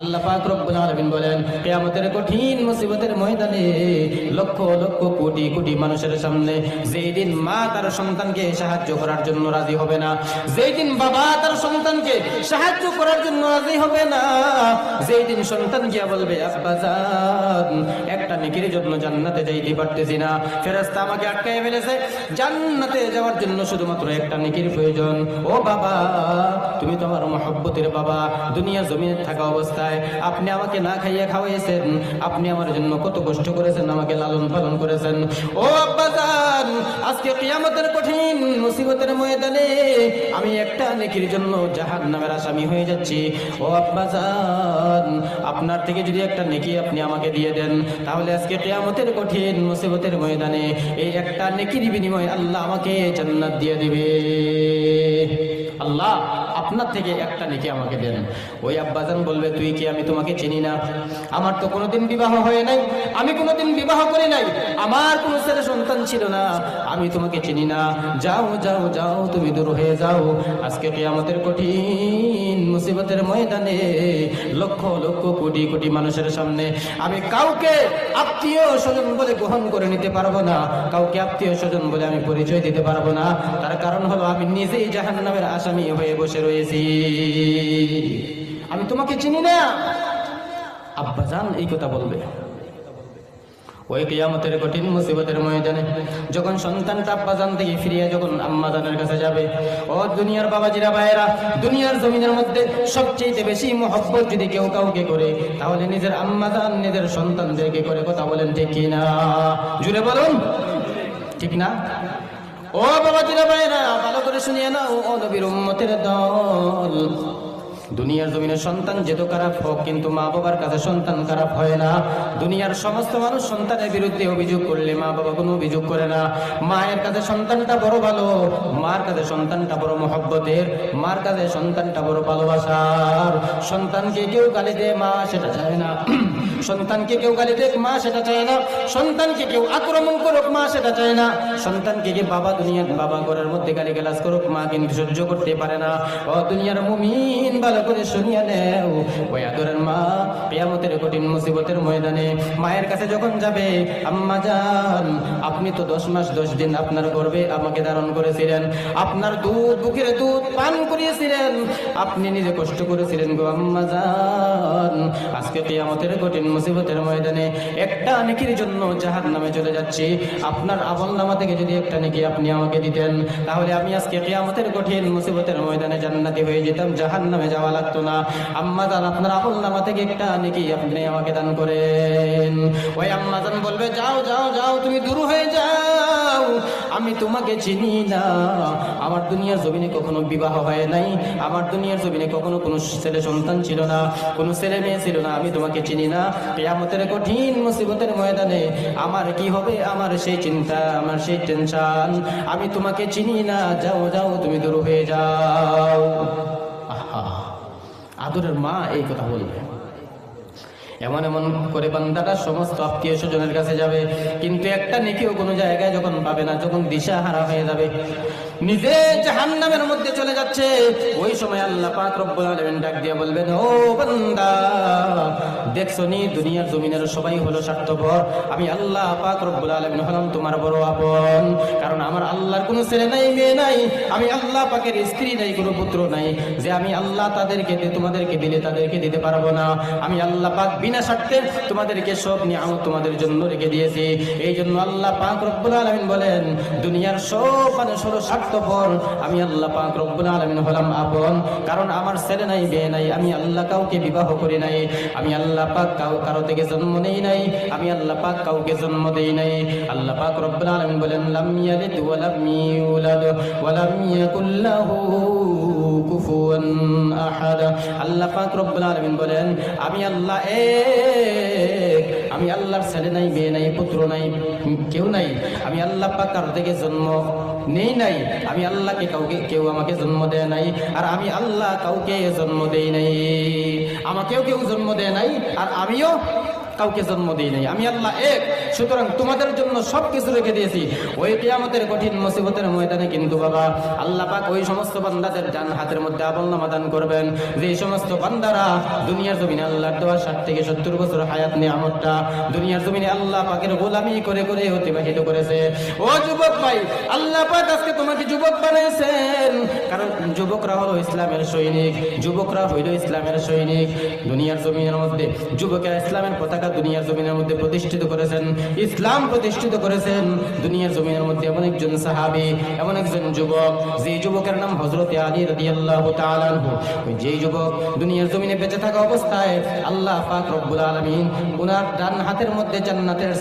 আল্লাহ পাক রব্বুল আলামিন বলেন কিয়ামতের কঠিন মুসিবতের ময়দানে লক্ষ লক্ষ কোটি কোটি মানুষের সামনে যেই দিন মা তার সন্তানকে সাহায্য করার জন্য রাজি হবে না, যেই দিন বাবা তার সন্তানকে সাহায্য করার জন্য রাজি হবে না, যেই দিন সন্তান গিয়া বলবে আব্বা জান একটা নেকির জন্য জান্নাতে যাইতে পারতেছি না, ফেরেশতা আমাকে আটকায় ফেলেছে, জান্নাতে যাওয়ার জন্য শুধুমাত্র একটা নেকির প্রয়োজন। ও বাবা, তুমি তো আমার মহব্বতের বাবা, দুনিয়া জমিনে থাকা অবস্থায় আপনি আমাকে না খাইয়ে খাওয়াইছেন, আপনি আমার জন্য কত কষ্ট করেছেন, আমাকে লালন পালন করেছেন। ও আব্বাজান, আজকে কিয়ামতের কঠিন মুসিবতের ময়দানে আমি একটা নেকির জন্য জাহান্নামের আসামি হয়ে যাচ্ছি। ও আব্বাজান, আপনার থেকে যদি একটা নেকি আপনি আমাকে দিয়ে দেন, তাহলে আজকে কিয়ামতের কঠিন মুসিবতের ময়দানে এই একটা নেকির বিনিময়ে আল্লাহ আমাকে জান্নাত দিয়ে দিবে। আল্লাহ আপনার থেকে একটা নেকি আমাকে দেন। ওই আব্বাজান বলবে, তুই কি, আমি তোমাকে চিনি না, আমার তো কোনোদিন বিবাহ হয় নাই, আমি কোনোদিন বিবাহ করি নাই, আমার কোনো ছেলে সন্তান ছিল না, আমি তোমাকে চিনি না, যাও যাও যাও, তুমি দূর হয়ে যাও। আজকে কিয়ামতের কঠিন মুসিবতের ময়দানে লক্ষ লক্ষ কোটি কোটি মানুষের সামনে আমি কাউকে আত্মীয় স্বজন বলে গ্রহণ করে নিতে পারবো না, কাউকে আত্মীয় স্বজন বলে আমি পরিচয় দিতে পারবো না। তার কারণ হলো আমি নিজেই জাহান্নামের আসামি হয়ে বসে রয়েছি, আমি তোমাকে চিনি না। আব্বাজান এই কথা বলবে। ওই কিয়ামতের কঠিন মুসিবতের ময়দানে যখন সন্তানটা আব্বাজান থেকে ফিরিয়ে যখন আম্মাজানের কাছে যাবে, ও দুনিয়ার বাবাজিরা ভাইয়েরা, দুনিয়ার জমিনের মধ্যে সবচেয়ে বেশি মহব্বত যদি কেউ কাউকে করে তাহলে নিজের আম্মাজান নিজের সন্তানদেরকে করে। কথা বলেন ঠিক কি না? জুড়ে বলুন ঠিক না? ও বাবাজিরা ভাইয়েরা, ভালো করে শুনিয়ে নাও, ও নবীর উম্মতের দল, দুনিয়ার জমিনে সন্তান যেত খারাপ হোক, কিন্তু মা বাবার কাছে সন্তান খারাপ হয় না। দুনিয়ার সমস্ত মানুষ সন্তানের বিরুদ্ধে অভিযোগ করলে মা বাবা কোনো অভিযোগ করে না। মায়ের কাছে সন্তানটা বড় ভালো, মার কাছে সন্তানটা বড় মহব্বতের, মার কাছে সন্তানটা বড় ভালোবাসার। সন্তানকে কেউ গালি দেয় মা সেটা চায় না, সন্তানকে কেউ গালি দেখ মা সেটা চায় না, সন্তানকে কেউ আক্রমণ করুক মা সেটা চায় না, সন্তানকে কি বাবা দুনিয়ার বাবা ঘরের মধ্যে গালি গালাজ করুক মা কিন্তু সহ্য করতে পারে না। ও দুনিয়ার মুমিন, ভালো করে শুনিয়া নেও, ওই আদরের মা কিয়ামতের কঠিন মুসিবতের ময়দানে মায়ের কাছে যখন যাবে, আম্মা জান আপনি তো 10 মাস 10 দিন আপনার গর্ভে আমাকে ধারণ করেছিলেন, আপনার দুধ বুকের দুধ পান করিয়েছিলেন, আপনি নিজে কষ্ট করেছিলেন গো আম্মা জান। আজকে কিয়ামতের কঠিন মুসিবতের ময়দানে একটা নেকির জন্য জাহান্নামে চলে যাচ্ছি, আপনার আমলনামা থেকে যদি একটা নেকি আপনি আমাকে দিতেন, তাহলে আমি আজকে কিয়ামতের কঠিন মুসিবতের ময়দানে জান্নাতি হয়ে যেতাম, জাহান্নামে যাওয়া লাগতো না। আম্মা জান আপনার আমলনামা থেকে একটা নেকি আপনি আমাকে দান করেন। ওই আম্মা জান বলবে, যাও যাও যাও, তুমি দূর হয়ে যাও, আমি তোমাকে চিনি না, আমার দুনিয়ার জমিনে কখনো বিবাহ হয় নাই, আমার দুনিয়ার জমিনে কখনো কোনো ছেলে সন্তান ছিল না, কোনো ছেলে মেয়ে ছিল না, আমি তোমাকে চিনি না। কিয়ামতের কঠিন মুসিবতের ময়দানে আমার কি হবে, আমার সেই চিন্তা, আমার সেই টেনশন, আমি তোমাকে চিনি না, যাও যাও, তুমি দূর হয়ে যাও। আহা, আদরের মা এই কথা বলবে। এমন এমন করে বান্দাটা সমস্ত আত্মীয় স্বজনের কাছে যাবে, কিন্তু একটা নেকিও কোনো জায়গায় যখন পাবে না, যখন দিশাহারা হয়ে যাবে, নিজে জাহান্নামের মধ্যে চলে যাচ্ছে, ওই সময় আল্লাহ পাক রব্বুল আলামিন ডাক দিয়ে বলবেন, ও বান্দা দেখছো নি দুনিয়ার জমিনের সবাই হলো স্বার্থপর, আমি আল্লাহ পাক রব্বুল আলামিন হলাম তোমার বড় আপন। কারণ আমার আল্লাহর কোনো ছেলে নাই, মেয়ে নাই, আমি আল্লাহ পাকের স্ত্রী নাই, কোনো পুত্র নাই, যে আমি আল্লাহ তাদেরকে তোমাদেরকে দিলে তাদেরকে দিতে পারবো না। আমি আল্লাহ পাক বিনা স্বার্থে তোমাদেরকে সব নিয়ামত তোমাদের জন্য রেখে দিয়েছি। এই জন্য আল্লাহ পাক রব্বুল আলামিন বলেন, দুনিয়ার সব মানুষ হলো স্বার্থপর, আমি আল্লাহ পাক রব্বুল আলামিন হলাম আপন। কারণ আমার ছেলে নাই, মেয়ে নাই, আমি আল্লাহ কাউকে বিবাহ করি নাই, আমি আল্লাহ পাক কারো থেকে জন্ম নেই নাই, আমি আল্লাহ পাক কাউকে জন্ম দেই নাই। আল্লাহ পাক রব্বুল আলামিন বলেন, লাম ইয়ালিদ ওয়া লাম ইউলাদ ওয়া লাম ইয়াকুল লাহু কুফুয়ান আহাদ। আল্লাহ পাক রব্বুল আলামিন বলেন, আমি আল্লাহ এক, আমি আল্লাহর ছেলে নাই, মেয়ে নাই, পুত্র নাই, কেউ নাই, আমি আল্লাহ পাক কারো থেকে জন্ম নেই নাই, আমি আল্লাহকে কাউকে কেউ আমাকে জন্ম দেয় নাই, আর আমি আল্লাহ কাউকে জন্ম দেই নাই, আমাকেও কেউ জন্ম দেয় নাই, আর আমিও কাউকে জন্ম দিই নাই, আমি আল্লাহ এক। সুতরাং তোমাদের জন্য সবকিছু রেখে দিয়েছি। ওই কিয়ামতের কঠিন মুসিবতের ময়দানে কিন্তু বাবা আল্লাহ পাক ওই সমস্ত বান্দাদের ডান হাতের মধ্যে আমলনামা দান করবেন, যে সমস্ত বান্দারা দুনিয়ার জমিনে আল্লাহর দেওয়া 60 থেকে 70 বছর হায়াত নিয়ামতটা দুনিয়ার জমিনে আল্লাহ পাকের গোলামি করে করে অতিবাহিত করেছে। ও যুবক ভাই, আল্লাহ পাক আজকে তোমাকে যুবক বানাইছেন, কারণ যুবকরা হলো ইসলামের সৈনিক, যুবকরা হইল ইসলামের সৈনিক। দুনিয়ার জমিনের মধ্যে যুবকেরা ইসলামের পতাকা দুনিয়ার জমিনের মধ্যে প্রতিষ্ঠিত করেছেন, ইসলাম প্রতিষ্ঠিত করেছেন দুনিয়ার জমিনের মধ্যে। এমন একজন সাহাবী, এমন একজন যুবক, যে যুবকের নাম হযরত আলী রাদিয়াল্লাহু তাআলা আনহু। যেই যুবক দুনিয়ার জমিনে বেঁচে থাকা অবস্থায় আল্লাহ পাক রব্বুল আলামিন ওনার ডান হাতের মধ্যে জান্নাতের